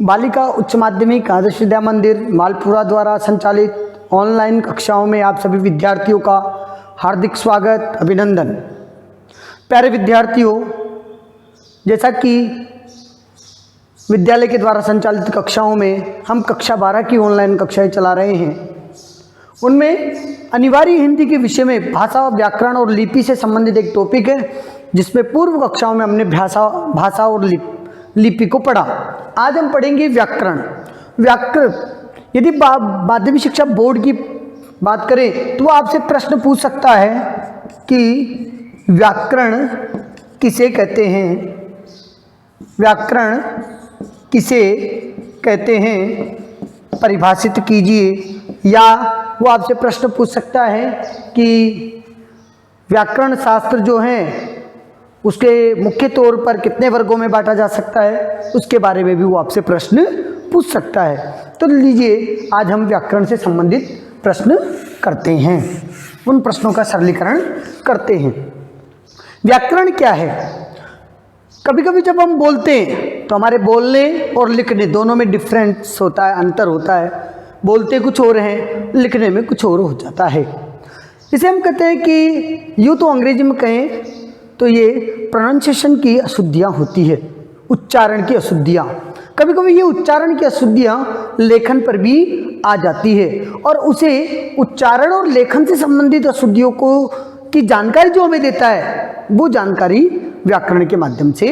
बालिका उच्च माध्यमिक आदर्श विद्या मंदिर मालपुरा द्वारा संचालित ऑनलाइन कक्षाओं में आप सभी विद्यार्थियों का हार्दिक स्वागत अभिनंदन। प्यारे विद्यार्थियों, जैसा कि विद्यालय के द्वारा संचालित कक्षाओं में हम कक्षा 12 की ऑनलाइन कक्षाएं चला रहे हैं, उनमें अनिवार्य हिंदी के विषय में भाषा, व्याकरण और लिपि से संबंधित एक टॉपिक है, जिसमें पूर्व कक्षाओं में हमने भाषा और लिपि को पढ़ा। आज हम पढ़ेंगे व्याकरण। यदि माध्यमिक शिक्षा बोर्ड की बात करें तो वो आपसे प्रश्न पूछ सकता है कि व्याकरण किसे कहते हैं, व्याकरण किसे कहते हैं, परिभाषित कीजिए। या वो आपसे प्रश्न पूछ सकता है कि व्याकरण शास्त्र जो है उसके मुख्य तौर पर कितने वर्गों में बांटा जा सकता है, उसके बारे में भी वो आपसे प्रश्न पूछ सकता है। तो लीजिए, आज हम व्याकरण से संबंधित प्रश्न करते हैं, उन प्रश्नों का सरलीकरण करते हैं। व्याकरण क्या है? कभी कभी जब हम बोलते हैं तो हमारे बोलने और लिखने दोनों में डिफरेंस होता है, अंतर होता है। बोलते कुछ और हैं, लिखने में कुछ और हो जाता है। इसे हम कहते हैं कि यूँ तो अंग्रेजी में कहें तो ये प्रोनाउंसिएशन की अशुद्धियाँ होती है, उच्चारण की अशुद्धियाँ। कभी कभी ये उच्चारण की अशुद्धियाँ लेखन पर भी आ जाती है, और उसे उच्चारण और लेखन से संबंधित अशुद्धियों को की जानकारी जो हमें देता है, वो जानकारी व्याकरण के माध्यम से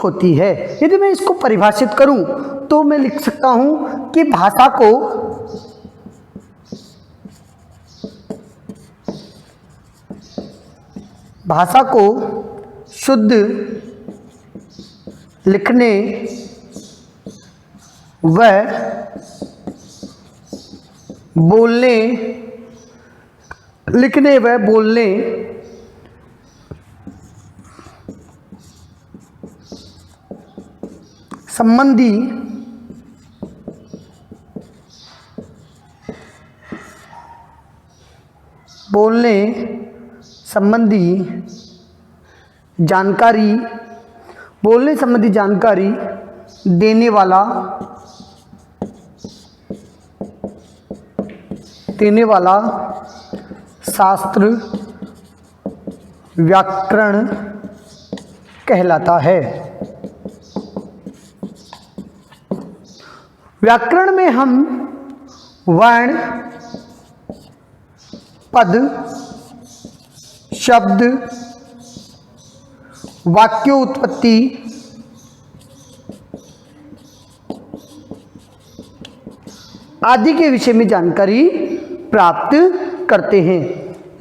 होती है। यदि मैं इसको परिभाषित करूं तो मैं लिख सकता हूं कि भाषा को शुद्ध लिखने व बोलने संबंधी जानकारी देने वाला शास्त्र व्याकरण कहलाता है। व्याकरण में हम वर्ण, पद, शब्द, वाक्योत्पत्ति, आदि के विषय में जानकारी प्राप्त करते हैं।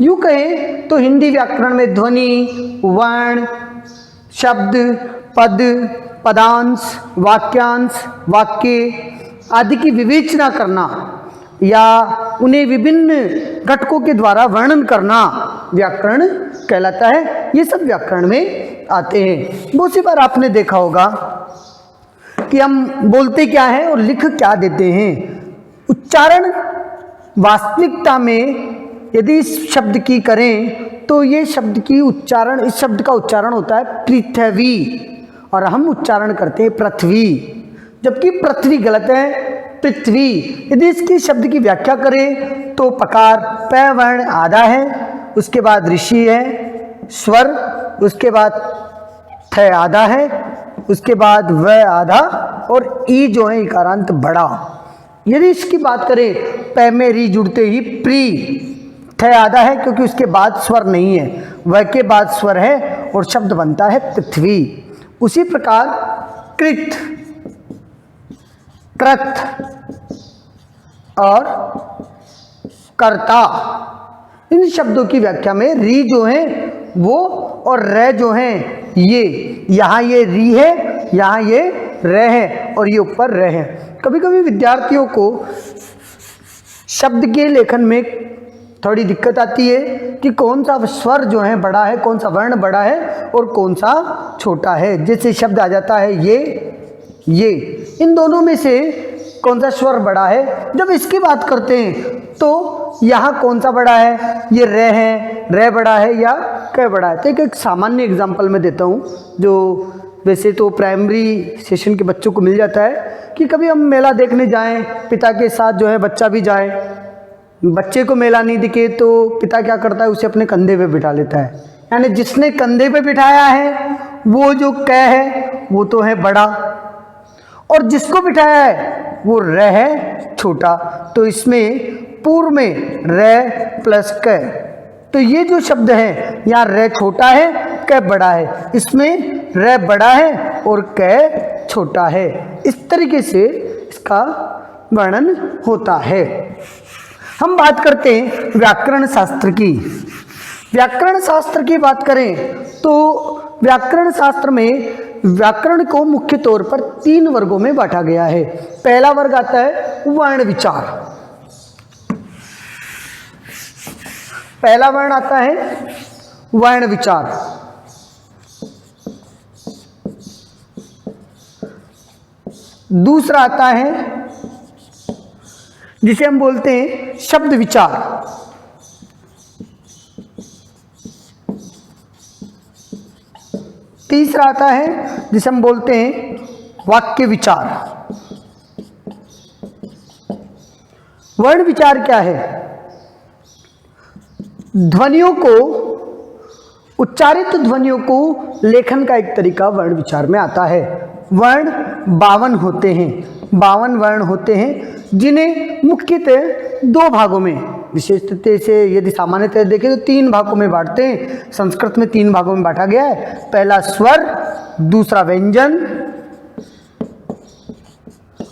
यूँ कहें तो हिंदी व्याकरण में ध्वनि, वर्ण, शब्द, पद, पदांश, वाक्यांश, वाक्य आदि की विवेचना करना या उन्हें विभिन्न घटकों के द्वारा वर्णन करना व्याकरण कहलाता है। ये सब व्याकरण में आते हैं। बहुत सी बार आपने देखा होगा कि हम बोलते क्या है और लिख क्या देते हैं। उच्चारण वास्तविकता में यदि इस शब्द की करें तो ये शब्द की उच्चारण, इस शब्द का उच्चारण होता है पृथ्वी, और हम उच्चारण करते हैं पृथ्वी, जबकि पृथ्वी गलत है, पृथ्वी। यदि इसकी शब्द की व्याख्या करें तो पकार प वर्ण आधा है, उसके बाद ऋषि है, स्वर, उसके बाद थ आधा है, उसके बाद व आधा, और ई जो है इकारांत बड़ा। यदि इसकी बात करें, प में री जुड़ते ही प्री, थ आधा है क्योंकि उसके बाद स्वर नहीं है, व के बाद स्वर है और शब्द बनता है पृथ्वी। उसी प्रकार कृत, कृत और कर्ता, इन शब्दों की व्याख्या में री जो है वो और र जो है ये, यहाँ ये री है, यहाँ ये र है और ये ऊपर र है। कभी कभी विद्यार्थियों को शब्द के लेखन में थोड़ी दिक्कत आती है कि कौन सा स्वर जो है बड़ा है, कौन सा वर्ण बड़ा है और कौन सा छोटा है। जैसे शब्द आ जाता है ये, इन दोनों में से कौन सा स्वर बड़ा है। जब इसकी बात करते हैं तो यहाँ कौन सा बड़ा है, ये रे है, रे बड़ा है या क बड़ा है। तो एक सामान्य एग्जांपल मैं देता हूँ जो वैसे तो प्राइमरी सेशन के बच्चों को मिल जाता है, कि कभी हम मेला देखने जाएं, पिता के साथ जो है बच्चा भी जाए, बच्चे को मेला नहीं दिखे तो पिता क्या करता है, उसे अपने कंधे पे बिठा लेता है। यानी जिसने कंधे पे बिठाया है वो जो क है वो तो है बड़ा, और जिसको बिठाया है वो र है छोटा। तो इसमें पूर्व में र प्लस क, तो ये जो शब्द है यहाँ र छोटा है क बड़ा है, इसमें र बड़ा है और क छोटा है। इस तरीके से इसका वर्णन होता है। हम बात करते हैं व्याकरण शास्त्र की। व्याकरण शास्त्र की बात करें तो व्याकरण शास्त्र में व्याकरण को मुख्य तौर पर 3 वर्गों में बांटा गया है। पहला वर्ग आता है वर्ण विचार। पहला वर्ण आता है वर्ण विचार। दूसरा आता है जिसे हम बोलते हैं शब्द विचार। तीसरा आता है जिसे हम बोलते हैं वाक्य विचार। वर्ण विचार क्या है? ध्वनियों को, उच्चारित ध्वनियों को लेखन का एक तरीका वर्ण विचार में आता है। वर्ण 52 होते हैं, 52 वर्ण होते हैं, जिन्हें मुख्यतः 2 भागों में, विशेषतः से यदि सामान्यतः देखें तो 3 भागों में बांटते हैं। संस्कृत में 3 भागों में बांटा गया है। पहला स्वर, दूसरा व्यंजन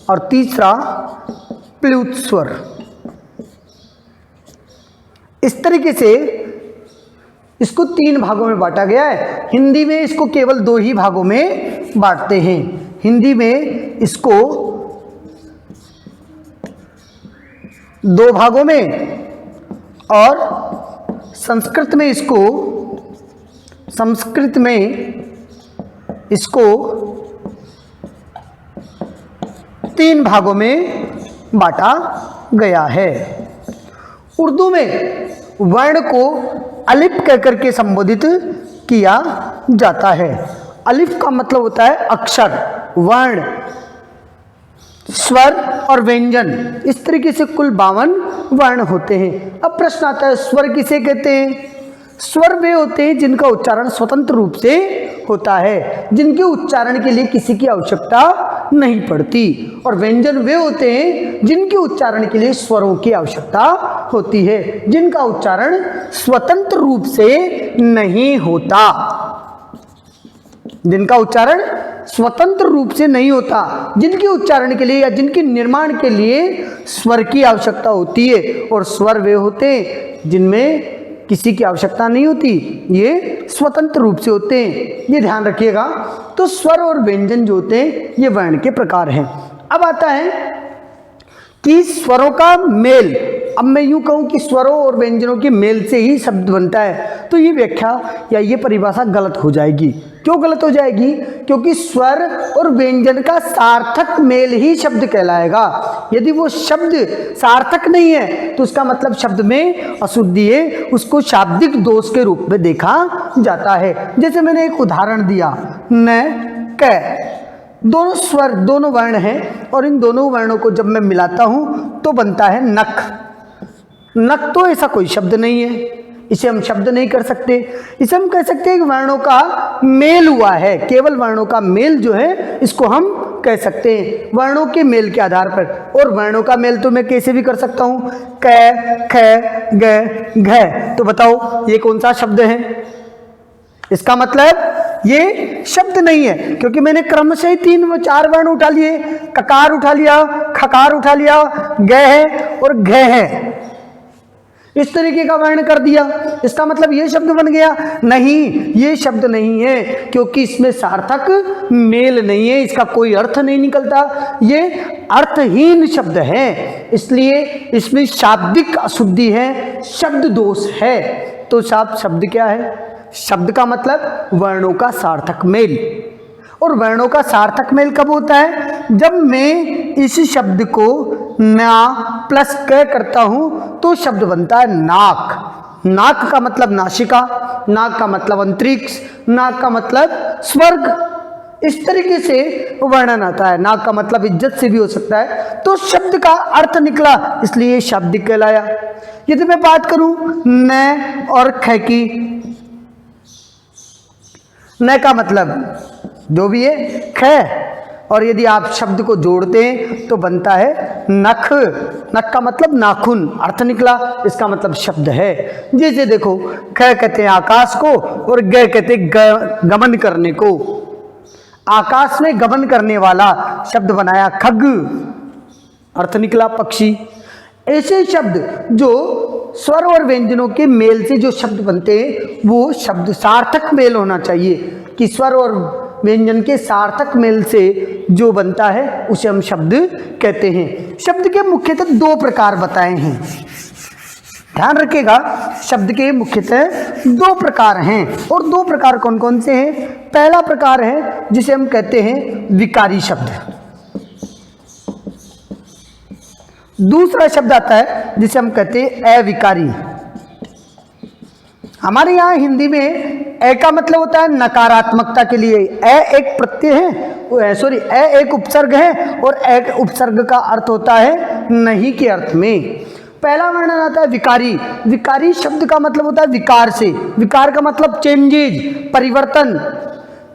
और तीसरा प्लुत स्वर। इस तरीके से इसको 3 भागों में बांटा गया है। हिंदी में इसको केवल 2 ही भागों में बांटते हैं। हिंदी में इसको 2 भागों में और संस्कृत में इसको 3 भागों में बांटा गया है। उर्दू में वर्ण को अलिफ कहकर के संबोधित किया जाता है। अलिफ का मतलब होता है अक्षर, वर्ण, स्वर और व्यंजन। इस तरीके से कुल 52 वर्ण होते हैं। अब प्रश्न आता है स्वर किसे कहते हैं? स्वर वे होते हैं जिनका उच्चारण स्वतंत्र रूप से होता है, जिनके उच्चारण के लिए किसी की आवश्यकता नहीं पड़ती। और व्यंजन वे होते हैं जिनके उच्चारण के लिए स्वरों की आवश्यकता होती है, जिनका उच्चारण स्वतंत्र रूप से नहीं होता, जिनका उच्चारण स्वतंत्र रूप से नहीं होता, जिनके उच्चारण के लिए या जिनके निर्माण के लिए स्वर की आवश्यकता होती है। और स्वर वे होते हैं जिनमें किसी की आवश्यकता नहीं होती, ये स्वतंत्र रूप से होते हैं, ये ध्यान रखिएगा। तो स्वर और व्यंजन जो होते हैं ये वर्ण के प्रकार हैं। अब आता है कि स्वरों का मेल। अब मैं यूं कहूं कि स्वरों और व्यंजनों के मेल से ही शब्द बनता है, तो ये व्याख्या या ये परिभाषा गलत हो जाएगी। क्यों गलत हो जाएगी? क्योंकि स्वर और व्यंजन का सार्थक मेल ही शब्द कहलाएगा। यदि वो शब्द सार्थक नहीं है तो उसका मतलब शब्द में अशुद्धि है, उसको शाब्दिक दोष के रूप में देखा जाता है। जैसे मैंने एक उदाहरण दिया, न, क, दोनों स्वर, दोनों वर्ण हैं और इन दोनों वर्णों को जब मैं मिलाता हूं तो बनता है नख। नख तो ऐसा कोई शब्द नहीं है, इसे हम शब्द नहीं कर सकते। इसे हम कह सकते हैं कि वर्णों का मेल हुआ है, केवल वर्णों का मेल जो है इसको हम कह सकते हैं, वर्णों के मेल के आधार पर। और वर्णों का मेल तो मैं कैसे भी कर सकता हूं, क, ख, ग, घ। तो बताओ ये कौन सा शब्द है? इसका मतलब ये शब्द नहीं है, क्योंकि मैंने क्रमशः 3-4 वर्ण उठा लिए, ककार उठा लिया, खकार उठा लिया, ग है और घ है, इस तरीके का वर्ण कर दिया। इसका मतलब ये शब्द बन गया? नहीं, ये शब्द नहीं है, क्योंकि इसमें सार्थक मेल नहीं है, इसका कोई अर्थ नहीं निकलता, ये अर्थहीन शब्द है, इसलिए इसमें शाब्दिक अशुद्धि है, शब्द दोष है। तो शब्द क्या है? शब्द का मतलब वर्णों का सार्थक मेल। और वर्णों का सार्थक मेल कब होता है? जब मैं इस शब्द को ना प्लस क करता हूं तो शब्द बनता है नाक। नाक का मतलब नासिका, नाक का मतलब अंतरिक्ष, नाक का मतलब स्वर्ग। इस तरीके से वर्णन आता है। ना का मतलब इज्जत से भी हो सकता है, तो शब्द का अर्थ निकला, इसलिए शाब्दिक कहलाया। यदि मैं बात करूं न और ख की, न का मतलब जो भी है ख, और यदि आप शब्द को जोड़ते हैं तो बनता है नख। नख का मतलब नाखून, अर्थ निकला, इसका मतलब शब्द है। जैसे देखो ख कहते हैं आकाश को और ग कहते हैं गमन करने को। आकाश में गमन करने वाला शब्द बनाया खग, अर्थ निकला पक्षी। ऐसे शब्द जो स्वर और व्यंजनों के मेल से जो शब्द बनते हैं वो शब्द सार्थक मेल होना चाहिए, कि स्वर और व्यंजन के सार्थक मेल से जो बनता है उसे हम शब्द कहते हैं। शब्द के मुख्यतः दो प्रकार बताए हैं, ध्यान रखिएगा। शब्द के मुख्यतः दो प्रकार हैं, और दो प्रकार कौन कौन से हैं? पहला प्रकार है जिसे हम कहते हैं विकारी शब्द। दूसरा शब्द आता है जिसे हम कहते हैं अविकारी। हमारे यहाँ हिंदी में ए का मतलब होता है नकारात्मकता के लिए, ए एक प्रत्यय है, सॉरी ए एक उपसर्ग है, और एक उपसर्ग का अर्थ होता है नहीं के अर्थ में। पहला वर्णन आता है विकारी। विकारी शब्द का मतलब होता है विकार से। विकार का मतलब चेंजेज, परिवर्तन,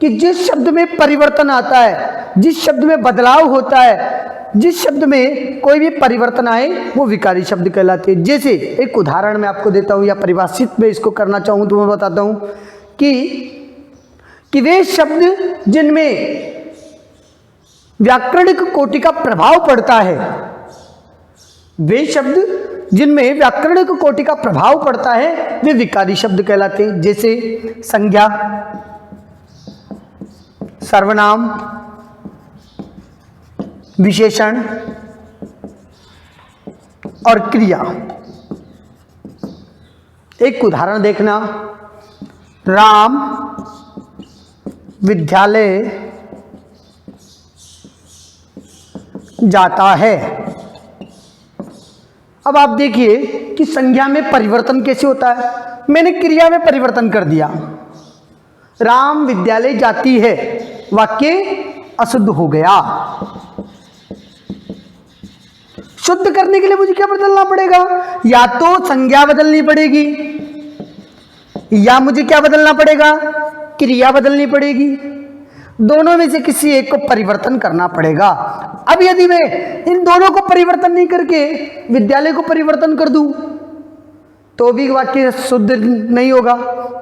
कि जिस शब्द में परिवर्तन आता है, जिस शब्द में बदलाव होता है, जिस शब्द में कोई भी परिवर्तन आए वो विकारी शब्द कहलाते हैं। जैसे एक उदाहरण मैं आपको देता हूं, या परिभाषित में इसको करना चाहूं तो मैं बताता हूं कि वे शब्द जिनमें व्याकरणिक कोटि का प्रभाव पड़ता है, वे शब्द जिनमें व्याकरणिक कोटि का प्रभाव पड़ता है वे विकारी शब्द कहलाते हैं। जैसे संज्ञा, सर्वनाम, विशेषण और क्रिया। एक उदाहरण देखना, राम विद्यालय जाता है। अब आप देखिए कि संज्ञा में परिवर्तन कैसे होता है, मैंने क्रिया में परिवर्तन कर दिया। राम विद्यालय जाती है, वाक्य अशुद्ध हो गया। शुद्ध करने के लिए मुझे क्या बदलना पड़ेगा? या तो संज्ञा बदलनी पड़ेगी, या मुझे क्या बदलना पड़ेगा? क्रिया बदलनी पड़ेगी। दोनों में से किसी एक को परिवर्तन करना पड़ेगा। अब यदि मैं इन दोनों को परिवर्तन नहीं करके विद्यालय को परिवर्तन कर दूं तो भी वाक्य शुद्ध नहीं होगा,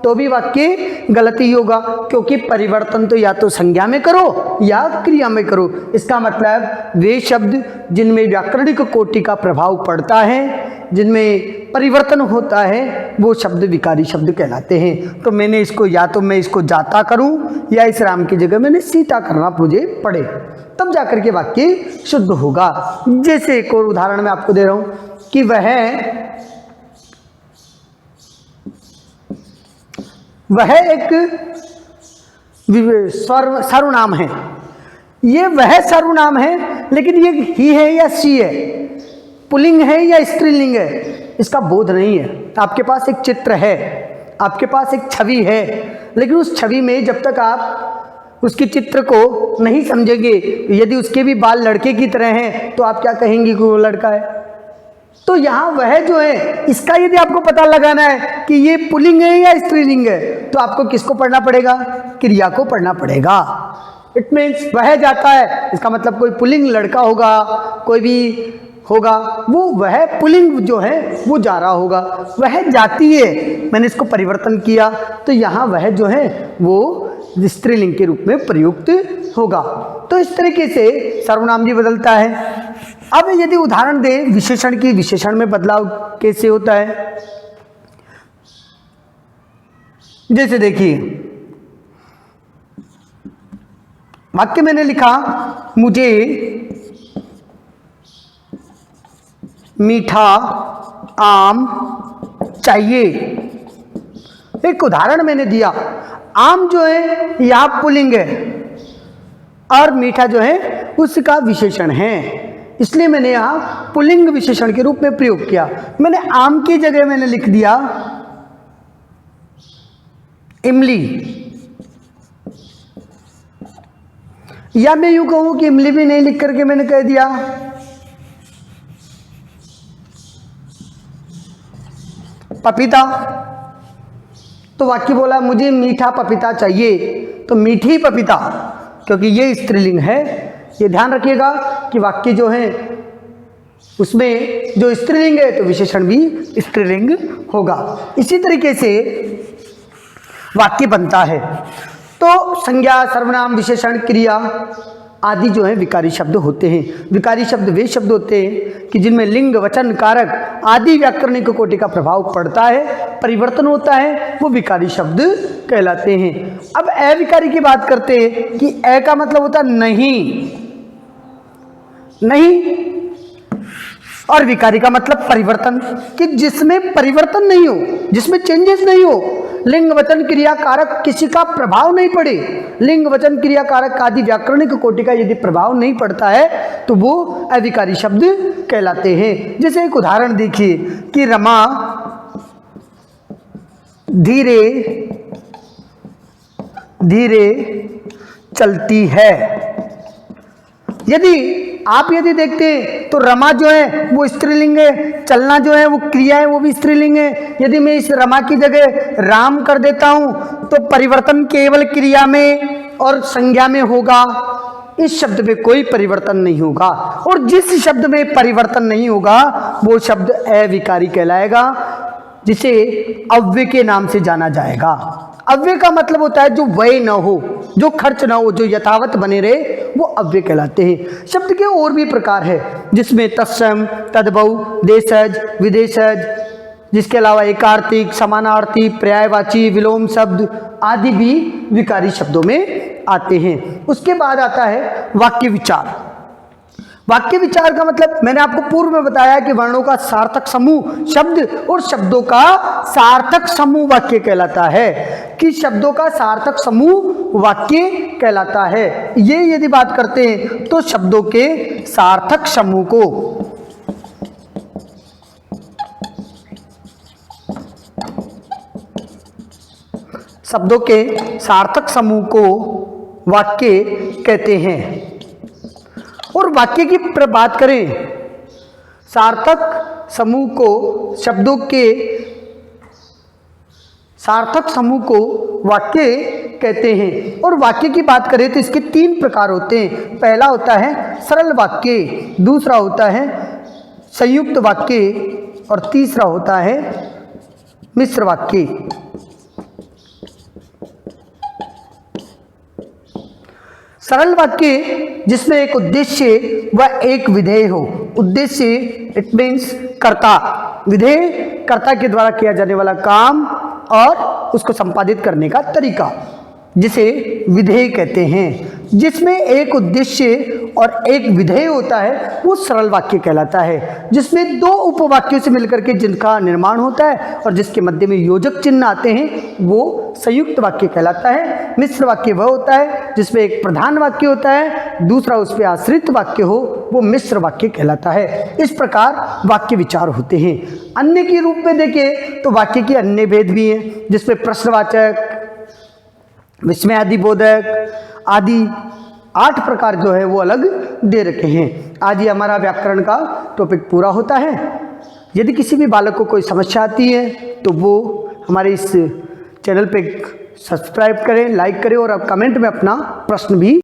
तो भी वाक्य गलत ही होगा, क्योंकि परिवर्तन तो या तो संज्ञा में करो या क्रिया में करो। इसका मतलब वे शब्द जिनमें व्याकरणिक कोटि का प्रभाव पड़ता है, जिनमें परिवर्तन होता है, वो शब्द विकारी शब्द कहलाते हैं। तो मैंने इसको, या तो मैं इसको जाता करूं या इस राम की जगह मैंने सीता करना मुझे पड़े, तब जाकर के वाक्य शुद्ध होगा। जैसे एक और उदाहरण मैं आपको दे रहा हूं कि वह एक सर्वनाम है। ये वह सर्वनाम है, लेकिन ये ही है या सी है, पुल्लिंग है या स्त्रीलिंग है, इसका बोध नहीं है। आपके पास एक चित्र है, आपके पास एक छवि है, लेकिन उस छवि में जब तक आप उसके चित्र को नहीं समझेंगे, यदि उसके भी बाल लड़के की तरह हैं तो आप क्या कहेंगे कि वो लड़का है। तो यहाँ वह जो है, इसका यदि आपको पता लगाना है कि ये पुल्लिंग है या स्त्रीलिंग है, तो आपको किसको पढ़ना पड़ेगा? क्रिया को पढ़ना पड़ेगा। इट मीन्स वह जाता है, इसका मतलब कोई पुल्लिंग लड़का होगा, कोई भी होगा, वो वह पुल्लिंग जो है वो जा रहा होगा। वह जाती है, मैंने इसको परिवर्तन किया तो यहाँ वह जो है वो स्त्रीलिंग के रूप में प्रयुक्त होगा। तो इस तरीके से सर्वनाम भी बदलता है। अब यदि उदाहरण दें विशेषण की, विशेषण में बदलाव कैसे होता है, जैसे देखिए वाक्य मैंने लिखा, मुझे मीठा आम चाहिए। एक उदाहरण मैंने दिया, आम जो है यहाँ पुल्लिंग है और मीठा जो है उसका विशेषण है, इसलिए मैंने यहाँ पुल्लिंग विशेषण के रूप में प्रयोग किया। मैंने आम की जगह मैंने लिख दिया इमली। या मैं यूं कहूं कि इमली भी नहीं लिख करके मैंने कह दिया, पपीता, तो वाक्य बोला मुझे मीठा पपीता चाहिए, तो मीठी पपीता, क्योंकि ये स्त्रीलिंग है। ये ध्यान रखिएगा कि वाक्य जो है उसमें जो स्त्रीलिंग है तो विशेषण भी स्त्रीलिंग होगा। इसी तरीके से वाक्य बनता है। तो संज्ञा, सर्वनाम, विशेषण, क्रिया आदि जो है विकारी शब्द होते हैं। विकारी शब्द वे शब्द होते हैं कि जिनमें लिंग, वचन, कारक आदि व्याकरणिक कोटि का प्रभाव पड़ता है, परिवर्तन होता है, वो विकारी शब्द कहलाते हैं। अब अविकारी की बात करते हैं कि अ का मतलब होता है नहीं, नहीं, और विकारी का मतलब परिवर्तन, कि जिसमें परिवर्तन नहीं हो, जिसमें चेंजेस नहीं हो, लिंग, वचन, क्रिया, कारक किसी का प्रभाव नहीं पड़े, लिंग, वचन, क्रिया, कारक आदि व्याकरणिक कोटि का यदि प्रभाव नहीं पड़ता है तो वो अविकारी शब्द कहलाते हैं। जैसे एक उदाहरण देखिए कि रमा धीरे धीरे चलती है। यदि देखते हैं तो रमा जो है वो स्त्रीलिंग है, चलना जो है वो क्रिया है, वो भी स्त्रीलिंग है। यदि मैं इस रमा की जगह राम कर देता हूं तो परिवर्तन केवल क्रिया में और संज्ञा में होगा, इस शब्द में कोई परिवर्तन नहीं होगा। और जिस शब्द में परिवर्तन नहीं होगा वो शब्द अविकारी कहलाएगा, जिसे अव्यय के नाम से जाना जाएगा। अव्यय का मतलब होता है जो व्यय न हो, जो खर्च न हो, जो यथावत बने रहे, वो अव्यय कहलाते हैं। शब्द के और भी प्रकार है जिसमें तत्सम, तद्भव, देशज, विदेशज, जिसके अलावा एकार्तिक, समानार्थी, पर्यायवाची, विलोम शब्द आदि भी विकारी शब्दों में आते हैं। उसके बाद आता है वाक्य विचार। वाक्य विचार का मतलब मैंने आपको पूर्व में बताया कि वर्णों का सार्थक समूह शब्द और शब्दों का सार्थक समूह वाक्य कहलाता है, कि शब्दों का सार्थक समूह वाक्य कहलाता है। ये यदि बात करते हैं तो शब्दों के सार्थक समूह को वाक्य कहते हैं। और वाक्य की बात करें, सार्थक समूह को, शब्दों के सार्थक समूह को वाक्य कहते हैं। और वाक्य की बात करें तो इसके 3 प्रकार होते हैं। पहला होता है सरल वाक्य, दूसरा होता है संयुक्त वाक्य और तीसरा होता है मिश्र वाक्य। सरल वाक्य जिसमें एक उद्देश्य व एक विधेय हो। उद्देश्य इट मीन्स कर्ता, विधेय कर्ता के द्वारा किया जाने वाला काम और उसको संपादित करने का तरीका, जिसे विधेय कहते हैं। जिसमें एक उद्देश्य और एक विधेय होता है वो सरल वाक्य कहलाता है। जिसमें 2 उपवाक्यों से मिलकर के जिनका निर्माण होता है और जिसके मध्य में योजक चिन्ह आते हैं वो संयुक्त वाक्य कहलाता है। मिश्र वाक्य वह होता है जिसमें एक प्रधान वाक्य होता है, दूसरा उस पर आश्रित वाक्य हो, वो मिश्र वाक्य कहलाता है। इस प्रकार वाक्य विचार होते हैं। अन्य के रूप में देखें तो वाक्य के अन्य भेद भी हैं, जिसमें प्रश्नवाचक, विस्मयादि बोधक आदि 8 प्रकार जो है वो अलग दे रखे हैं। आज ये हमारा व्याकरण का टॉपिक पूरा होता है। यदि किसी भी बालक को कोई समस्या आती है तो वो हमारे इस चैनल पे सब्सक्राइब करें, लाइक करें और आप कमेंट में अपना प्रश्न भी